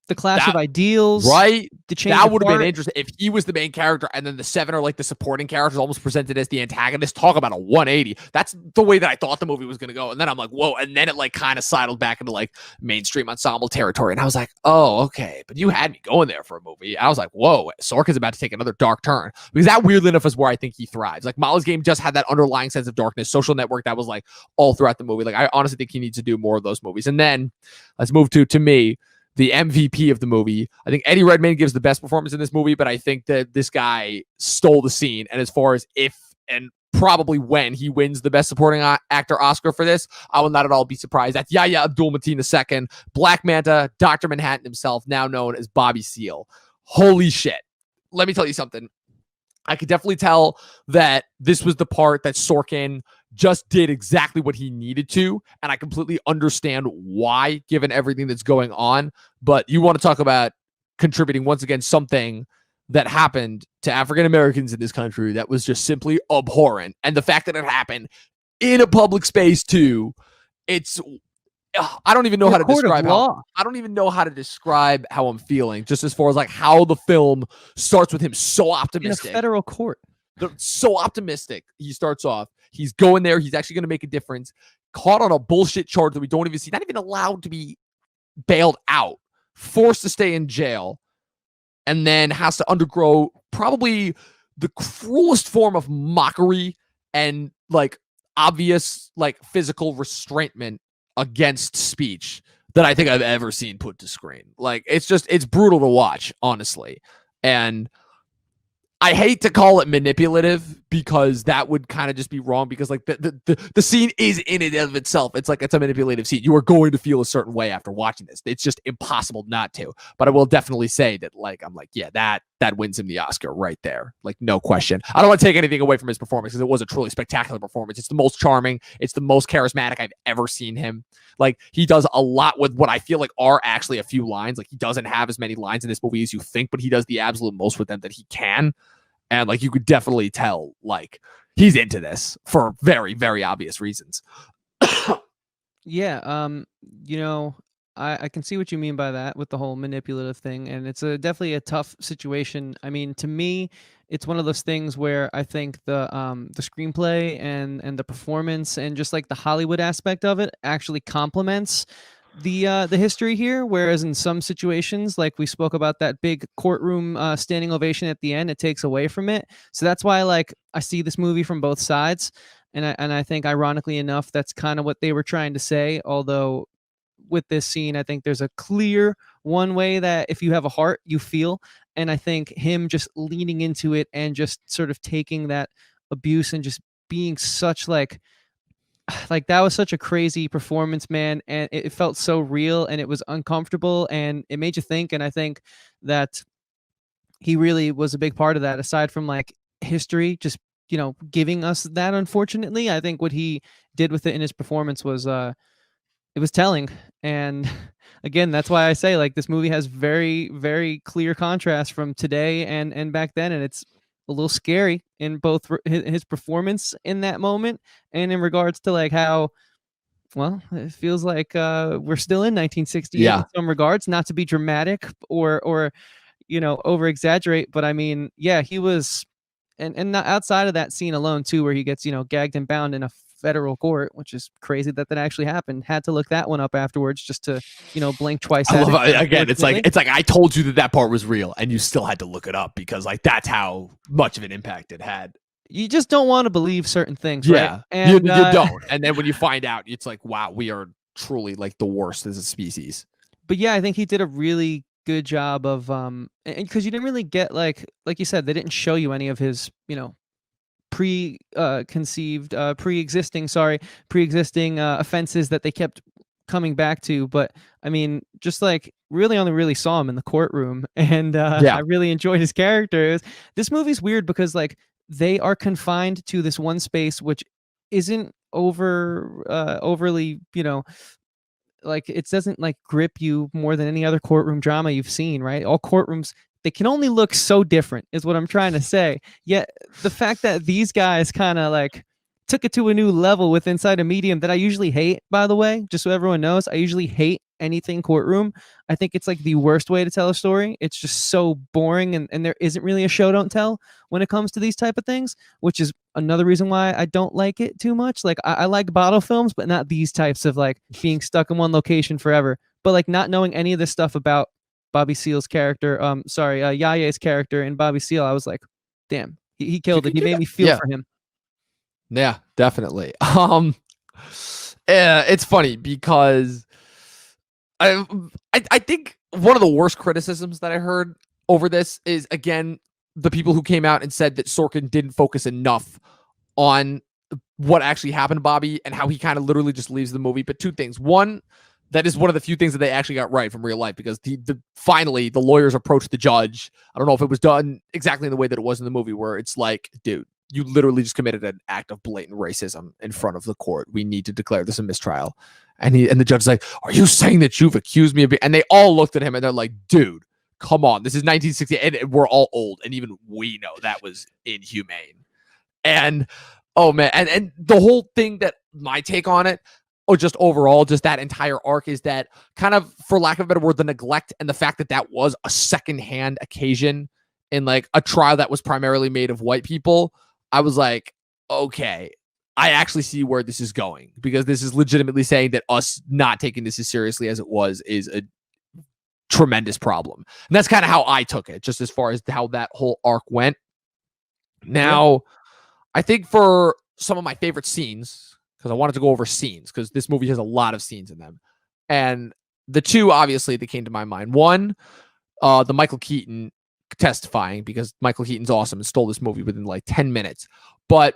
the clash of ideals, right? The change that would have been interesting if he was the main character and then the seven are like the supporting characters, almost presented as the antagonist. Talk about a 180. That's the way that I thought the movie was going to go. And then I'm like, whoa. And then it like kind of sidled back into like mainstream ensemble territory. And I was like, oh, okay. But you had me going there for a movie. I was like, whoa, Sorkin's about to take another dark turn, because that weirdly enough is where I think he thrives. Like Molly's Game just had that underlying sense of darkness. Social Network, that was like all throughout the movie. Like I honestly think he needs to do more of those movies. And then let's move to me, the MVP of the movie. I think Eddie Redmayne gives the best performance in this movie, but I think that this guy stole the scene. And as far as if and probably when he wins the best supporting actor Oscar for this, I will not at all be surprised. That's Yahya Abdul-Mateen II, Black Manta, Dr. Manhattan himself, now known as Bobby Seale. Holy shit. Let me tell you something. I could definitely tell that this was the part that Sorkin just did exactly what he needed to, and I completely understand why, given everything that's going on. But you want to talk about contributing once again something that happened to African Americans in this country that was just simply abhorrent, and the fact that it happened in a public space too, it's I don't even know how to describe how I don't even know how to describe how I'm feeling, just as far as like how the film starts with him so optimistic in a federal court. So optimistic. He starts off. He's going there. He's actually going to make a difference. Caught on a bullshit charge that we don't even see. Not even allowed to be bailed out. Forced to stay in jail. And then has to undergo probably the cruelest form of mockery and like obvious like physical restraintment against speech that I think I've ever seen put to screen. Like it's brutal to watch, honestly. And I hate to call it manipulative because that would kind of just be wrong, because like the scene is in and of itself. It's like it's a manipulative scene. You are going to feel a certain way after watching this. It's just impossible not to. But I will definitely say that like I'm like, yeah, that wins him the Oscar right there. Like no question. I don't want to take anything away from his performance because it was a truly spectacular performance. It's the most charming. It's the most charismatic I've ever seen him. Like he does a lot with what I feel like are actually a few lines. Like he doesn't have as many lines in this movie as you think, but he does the absolute most with them that he can. And like you could definitely tell like he's into this for very, very obvious reasons. Yeah, I can see what you mean by that with the whole manipulative thing, and it's definitely a tough situation. I mean, to me, it's one of those things where I think the screenplay and the performance and just like the Hollywood aspect of it actually complements the history here. Whereas in some situations, like we spoke about that big courtroom standing ovation at the end, it takes away from it. So that's why like I see this movie from both sides. And I think ironically enough, that's kind of what they were trying to say. Although with this scene, I think there's a clear one way that if you have a heart, you feel. And I think him just leaning into it and just sort of taking that abuse and just being such like that was such a crazy performance, man. And it felt so real and it was uncomfortable and it made you think. And I think that he really was a big part of that, aside from like history, just, you know, giving us that. Unfortunately, I think what he did with it in his performance was it was telling. And again, that's why I say like this movie has very, very clear contrast from today and back then, and it's a little scary in both his performance in that moment and in regards to like how, well, it feels like we're still in 1968 in some regards. Not to be dramatic or you know, over exaggerate, but I mean, yeah, he was, and not outside of that scene alone too, where he gets, you know, gagged and bound in a federal court, which is crazy that actually happened. Had to look that one up afterwards just to, you know, blink twice. I love it. Again, it's like I told you that part was real, and you still had to look it up because like that's how much of an impact it had. You just don't want to believe certain things, yeah, right? And you don't. And then when you find out, it's like, wow, we are truly like the worst as a species. But yeah, I think he did a really good job of and because you didn't really get like you said, they didn't show you any of his, you know, pre-existing offenses that they kept coming back to. But I mean, just like really only really saw him in the courtroom, and I really enjoyed his character. This movie's weird because like they are confined to this one space, which isn't overly, you know, like it doesn't like grip you more than any other courtroom drama you've seen, right? All courtrooms, they can only look so different is what I'm trying to say. Yet the fact that these guys kind of like took it to a new level with inside a medium that I usually hate, by the way, just so everyone knows, I usually hate anything courtroom. I think it's like the worst way to tell a story. It's just so boring, and there isn't really a show don't tell when it comes to these type of things, which is another reason why I don't like it too much. Like I like bottle films, but not these types of like being stuck in one location forever. But like not knowing any of this stuff about Bobby Seale's character, Yahya's character in Bobby Seale, I was like, damn, he killed it. He made me feel for him. Yeah, definitely. It's funny because I think one of the worst criticisms that I heard over this is, again, the people who came out and said that Sorkin didn't focus enough on what actually happened to Bobby and how he kind of literally just leaves the movie. But two things. One, that is one of the few things that they actually got right from real life, because finally the lawyers approached the judge. I don't know if it was done exactly in the way that it was in the movie, where it's like, dude, you literally just committed an act of blatant racism in front of the court. We need to declare this a mistrial. And the judge is like, are you saying that you've accused me of being... And they all looked at him and they're like, dude, come on. This is 1960 and we're all old. And even we know that was inhumane. And, oh man. And the whole thing, that my take on it, or just overall, just that entire arc, is that kind of, for lack of a better word, the neglect and the fact that that was a secondhand occasion in like a trial that was primarily made of white people. I was like, okay, I actually see where this is going, because this is legitimately saying that us not taking this as seriously as it was is a tremendous problem. And that's kind of how I took it, just as far as how that whole arc went. Now, I think for some of my favorite scenes, because I wanted to go over scenes, because this movie has a lot of scenes in them. And the two, obviously, that came to my mind. One, the Michael Keaton testifying, because Michael Keaton's awesome and stole this movie within like 10 minutes. But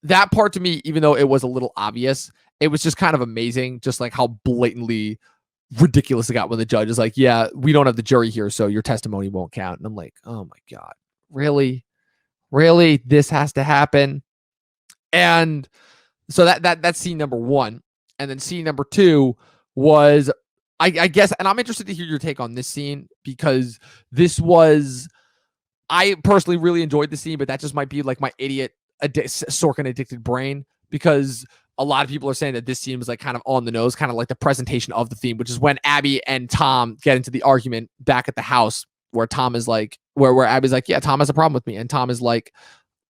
that part, to me, even though it was a little obvious, it was just kind of amazing, just like how blatantly ridiculous it got when the judge is like, yeah, we don't have the jury here, so your testimony won't count. And I'm like, oh my God, really? This has to happen? And so that's scene number one. And then scene number two was, I guess, and I'm interested to hear your take on this scene, because this was, I personally really enjoyed the scene, but that just might be like my idiot Sorkin addicted brain, because a lot of people are saying that this scene was like kind of on the nose, kind of like the presentation of the theme, which is when Abbie and Tom get into the argument back at the house where Tom is like, where Abbie's like, yeah, Tom has a problem with me. And Tom is like,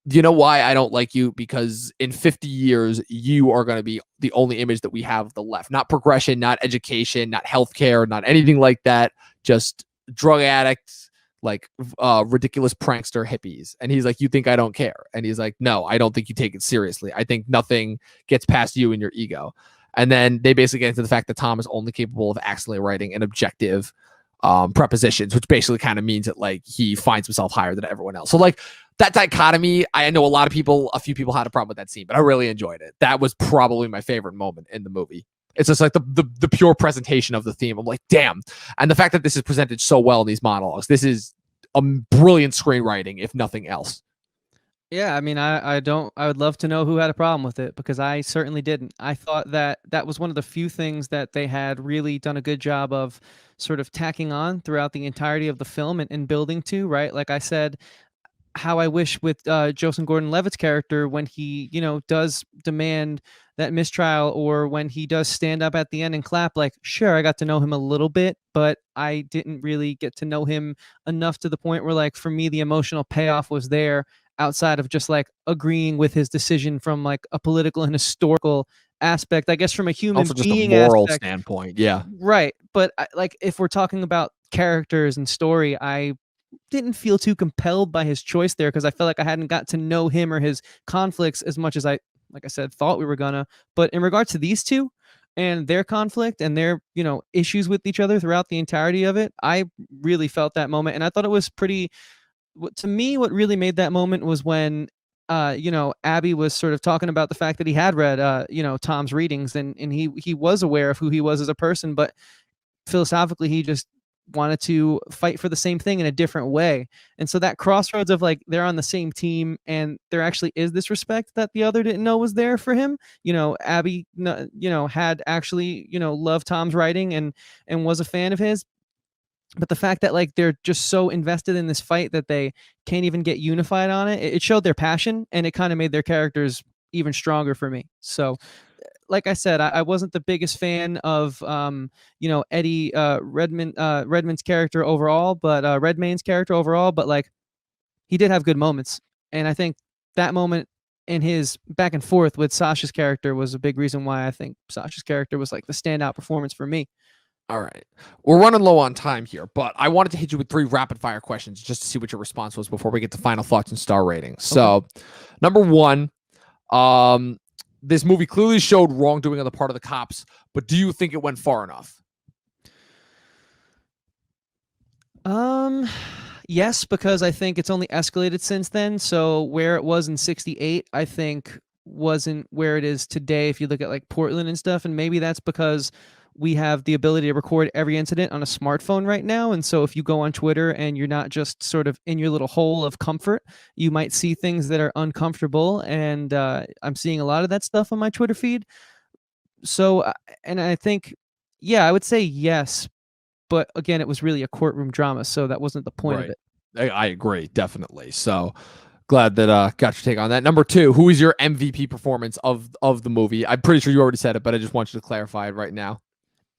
do you know why I don't like you? Because in 50 years, you are going to be the only image that we have of the left. Not progression, not education, not healthcare, not anything like that. Just drug addicts, like ridiculous prankster hippies. And he's like, you think I don't care? And he's like, no, I don't think you take it seriously. I think nothing gets past you and your ego. And then they basically get into the fact that Tom is only capable of actually writing an objective prepositions, which basically kind of means that like he finds himself higher than everyone else. So like that dichotomy, I know a few people had a problem with that scene, but I really enjoyed it. That was probably my favorite moment in the movie. It's just like the pure presentation of the theme. I'm like, damn. And the fact that this is presented so well in these monologues, this is a brilliant screenwriting, if nothing else. Yeah, I mean, I would love to know who had a problem with it, because I certainly didn't. I thought that that was one of the few things that they had really done a good job of sort of tacking on throughout the entirety of the film and building to, right? Like I said, how I wish with Joseph Gordon-Levitt's character, when he, does demand that mistrial, or when he does stand up at the end and clap, like, sure, I got to know him a little bit, but I didn't really get to know him enough to the point where, like, for me, the emotional payoff was there outside of just like agreeing with his decision from like a political and historical aspect, I guess, from a human Also just being a moral aspect. standpoint. Yeah. Right. But like, if we're talking about characters and story, I didn't feel too compelled by his choice there, because I felt like I hadn't got to know him or his conflicts as much as I, like I said, thought we were gonna. But in regards to these two and their conflict and their, issues with each other throughout the entirety of it, I really felt that moment. And I thought it was pretty, to me, what really made that moment was when, Abbie was sort of talking about the fact that he had read, Tom's readings, and he was aware of who he was as a person, but philosophically, he just wanted to fight for the same thing in a different way. And so that crossroads of like, they're on the same team and there actually is this respect that the other didn't know was there for him. Abbie, had actually, loved Tom's writing and was a fan of his. But the fact that like they're just so invested in this fight that they can't even get unified on it, it showed their passion, and it kind of made their characters even stronger for me. So like I said, I wasn't the biggest fan of Eddie Redmayne's character overall, but Redmayne's character overall, but like he did have good moments. And I think that moment in his back and forth with Sasha's character was a big reason why I think Sasha's character was like the standout performance for me. All right. We're running low on time here, but I wanted to hit you with 3 rapid fire questions just to see what your response was before we get to final thoughts and star ratings. So, number 1, this movie clearly showed wrongdoing on the part of the cops, but do you think it went far enough? Yes, because I think it's only escalated since then. So where it was in 68, I think wasn't where it is today if you look at like Portland and stuff. And maybe that's because we have the ability to record every incident on a smartphone right now. And so if you go on Twitter and you're not just sort of in your little hole of comfort, you might see things that are uncomfortable. And I'm seeing a lot of that stuff on my Twitter feed. So, and I think, yeah, I would say yes. But again, it was really a courtroom drama. So that wasn't the point of it. I agree, definitely. So glad that got your take on that. Number 2, who is your MVP performance of the movie? I'm pretty sure you already said it, but I just want you to clarify it right now.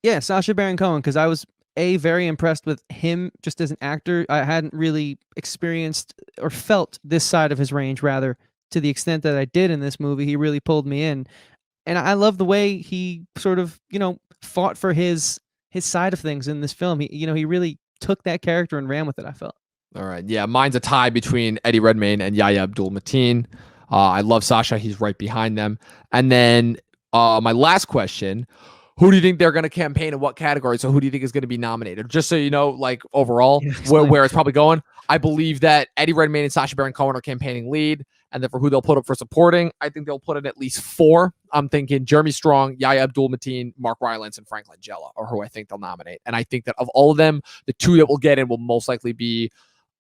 Yeah, Sacha Baron Cohen, because I was very impressed with him just as an actor. I hadn't really experienced or felt this side of his range, rather, to the extent that I did in this movie. He really pulled me in, and I love the way he sort of fought for his side of things in this film. He really took that character and ran with it, I felt. All right, yeah, mine's a tie between Eddie Redmayne and Yahya Abdul-Mateen. I love Sasha; he's right behind them. And then my last question. Who do you think they're going to campaign in what category? So who do you think is going to be nominated? Just so you know, like overall, where it's probably going. I believe that Eddie Redmayne and Sacha Baron Cohen are campaigning lead. And then for who they'll put up for supporting, I think they'll put in at least 4. I'm thinking Jeremy Strong, Yahya Abdul-Mateen, Mark Rylance, and Frank Langella are who I think they'll nominate. And I think that of all of them, the 2 that will get in will most likely be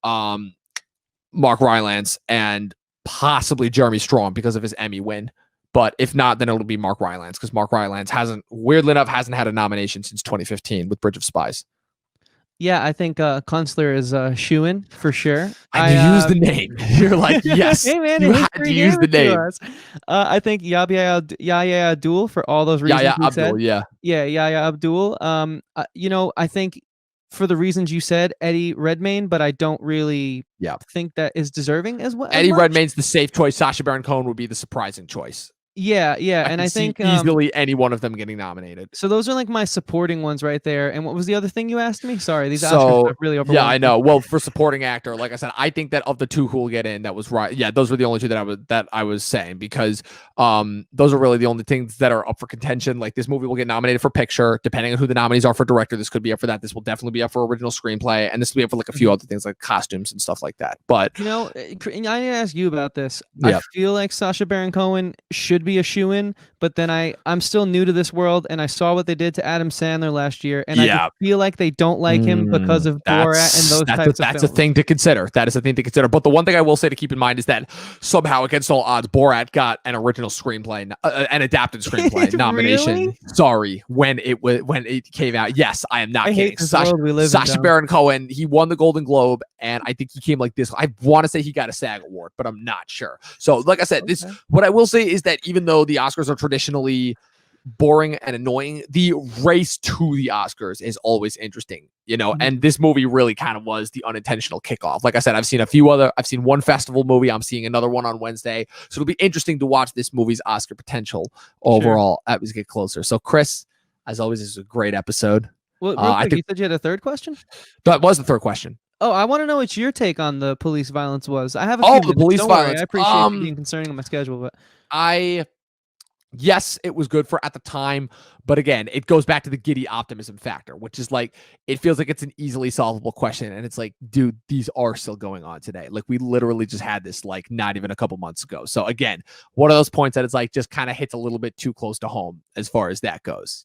Mark Rylance and possibly Jeremy Strong because of his Emmy win. But if not, then it'll be Mark Rylance, because Mark Rylance weirdly enough, hasn't had a nomination since 2015 with Bridge of Spies. Yeah, I think Kunstler is shoo-in for sure. And you use the name. You're like, yes, hey man, you had to use the name. I think Yahya Abdul for all those reasons Yahya you Abdul, said. yeah. Yeah, Yahya Abdul. I think for the reasons you said, Eddie Redmayne, but I don't really think that is deserving as well. Eddie Redmayne's the safe choice. Sacha Baron Cohen would be the surprising choice. Yeah, and I think easily any one of them getting nominated. So those are like my supporting ones right there. And what was the other thing you asked me? Sorry, these Oscars are really overwhelming. Yeah, I know. Well, for supporting actor, like I said, I think that of the two who will get in, that was right. Yeah, those were the only two that I was saying, because those are really the only things that are up for contention. Like, this movie will get nominated for picture, depending on who the nominees are for director. This could be up for that. This will definitely be up for original screenplay, and this will be up for like a few other things like costumes and stuff like that. But I need to ask you about this. I feel like Sacha Baron Cohen should be a shoo-in. But then I'm still new to this world, and I saw what they did to Adam Sandler last year, and I feel like they don't like him because of Borat and those types of films. That's a thing to consider. That is a thing to consider. But the one thing I will say to keep in mind is that somehow, against all odds, Borat got an original screenplay, an adapted screenplay nomination. Really? Sorry, when it came out. Yes, I am not kidding. Sacha in, Baron Cohen, he won the Golden Globe, and I think he came like this. I want to say he got a SAG award, but I'm not sure. So, like I said, what I will say is that even though the Oscars are traditionally boring and annoying, the race to the Oscars is always interesting, and this movie really kind of was the unintentional kickoff. Like I said, I've seen one festival movie. I'm seeing another one on Wednesday. So it'll be interesting to watch this movie's Oscar potential overall as we get closer. So, Chris, as always, this is a great episode. Well, I think you said you had a third question? That was the third question. Oh, I want to know what your take on the police violence was. I have a few the police violence. I appreciate you being concerning on my schedule, but yes, it was good for at the time, but again, it goes back to the giddy optimism factor, which is like, it feels like it's an easily solvable question, and it's like, dude, these are still going on today. Like, we literally just had this like not even a couple months ago. So again, one of those points that it's like just kind of hits a little bit too close to home as far as that goes,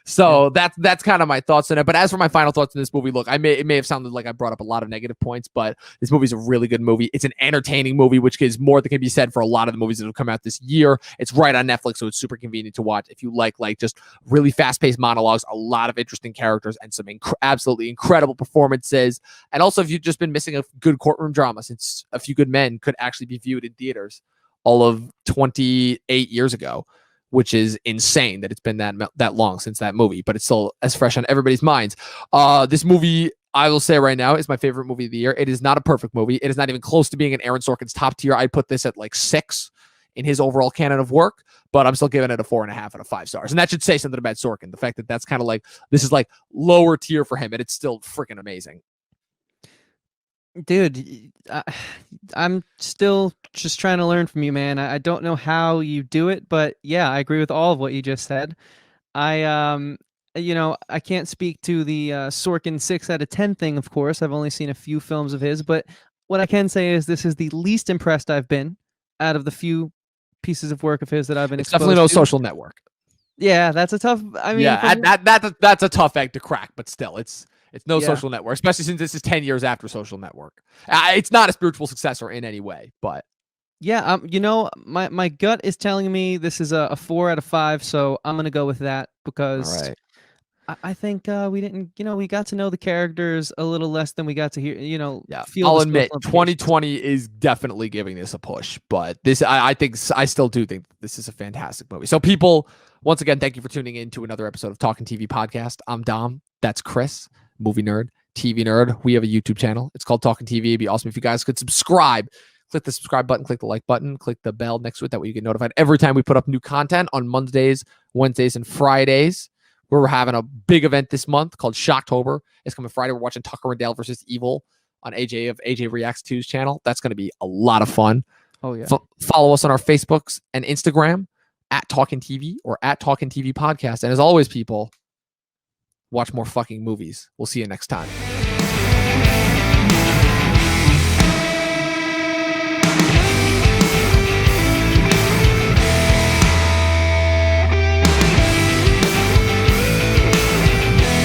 So that's kind of my thoughts on it. But as for my final thoughts on this movie, look, it may have sounded like I brought up a lot of negative points, but this movie's a really good movie. It's an entertaining movie, which is more than can be said for a lot of the movies that have come out this year. It's right on Netflix, so it's super convenient to watch if you like just really fast-paced monologues, a lot of interesting characters, and some absolutely incredible performances. And also, if you've just been missing a good courtroom drama, since A Few Good Men could actually be viewed in theaters all of 28 years ago, which is insane that it's been that long since that movie, but it's still as fresh on everybody's minds. This movie, I will say right now, is my favorite movie of the year. It is not a perfect movie. It is not even close to being in Aaron Sorkin's top tier. I'd put this at like 6 in his overall canon of work, but I'm still giving it a 4.5 out of 5 stars. And that should say something about Sorkin. The fact that that's kind of like, this is like lower tier for him, and it's still freaking amazing. Dude, I'm still just trying to learn from you, man. I don't know how you do it, but yeah, I agree with all of what you just said. I can't speak to the Sorkin 6 out of 10 thing, of course. I've only seen a few films of his, but what I can say is this is the least impressed I've been out of the few pieces of work of his that I've been exposed to. Definitely no Social Network. Yeah, that's a tough. I mean, that's a tough egg to crack, but still, it's no Social Network, especially since this is 10 years after Social Network. It's not a spiritual successor in any way, but yeah, my gut is telling me this is a 4 out of 5, so I'm gonna go with that because I think we didn't, we got to know the characters a little less than we got to hear, feel. I'll admit, 2020 is definitely giving this a push, but I still do think this is a fantastic movie. So people, once again, thank you for tuning in to another episode of Talkin TV podcast. I'm Dom. That's Chris. Movie nerd, TV nerd. We have a YouTube channel. It's called Talkin TV. It'd be awesome if you guys could subscribe. Click the subscribe button, click the like button, click the bell next to it. That way you get notified every time we put up new content on Mondays, Wednesdays, and Fridays. We're having a big event this month called Shocktober. It's coming Friday. We're watching Tucker and Dale versus Evil on AJ Reacts 2's channel. That's going to be a lot of fun. Oh, yeah. Follow us on our Facebooks and Instagram at Talkin TV or at Talkin TV Podcast. And as always, people, watch more fucking movies. We'll see you next time.